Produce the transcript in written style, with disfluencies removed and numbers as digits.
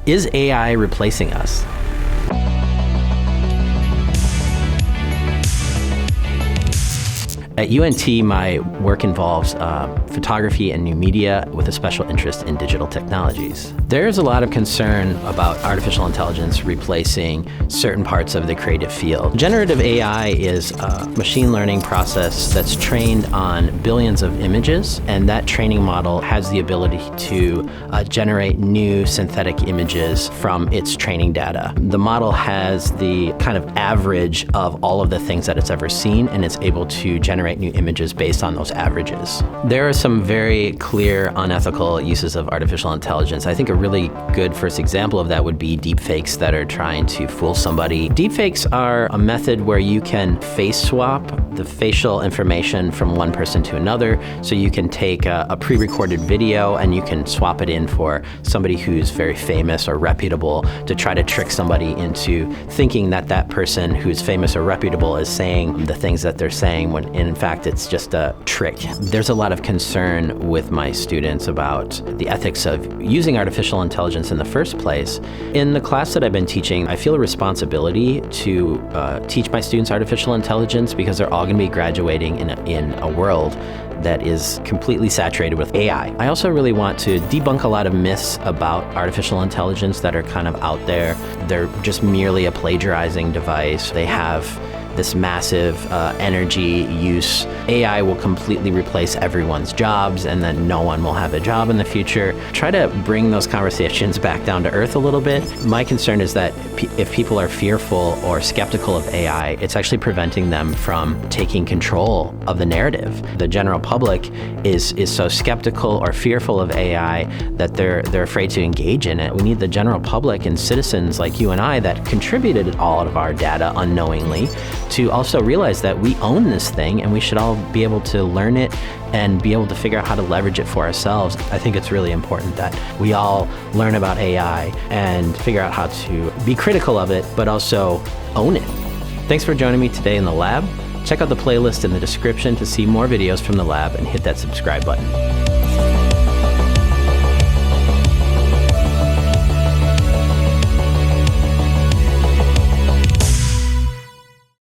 Is AI replacing us? At UNT, my work involves photography and new media with a special interest in digital technologies. There's a lot of concern about artificial intelligence replacing certain parts of the creative field. Generative AI is a machine learning process that's trained on billions of images, and that training model has the ability to generate new synthetic images from its training data. The model has the kind of average of all of the things that it's ever seen, and it's able to generate new images based on those averages. There are some very clear unethical uses of artificial intelligence. I think a really good first example of that would be deepfakes that are trying to fool somebody. Deepfakes are a method where you can face swap the facial information from one person to another. So you can take a pre-recorded video and you can swap it in for somebody who's very famous or reputable to try to trick somebody into thinking that that person who's famous or reputable is saying the things that they're saying when in fact it's just a trick. There's a lot of concern with my students about the ethics of using artificial intelligence in the first place. In the class that I've been teaching, I feel a responsibility to teach my students artificial intelligence because they're all going to be graduating in a world that is completely saturated with AI. I also really want to debunk a lot of myths about artificial intelligence that are kind of out there. They're just merely a plagiarizing device. They have this massive energy use. AI will completely replace everyone's jobs and then no one will have a job in the future. Try to bring those conversations back down to earth a little bit. My concern is that if people are fearful or skeptical of AI, it's actually preventing them from taking control of the narrative. The general public is so skeptical or fearful of AI that they're afraid to engage in it. We need the general public and citizens like you and I that contributed all of our data unknowingly to also realize that we own this thing and we should all be able to learn it and be able to figure out how to leverage it for ourselves. I think it's really important that we all learn about AI and figure out how to be critical of it, but also own it. Thanks for joining me today in the lab. Check out the playlist in the description to see more videos from the lab and hit that subscribe button.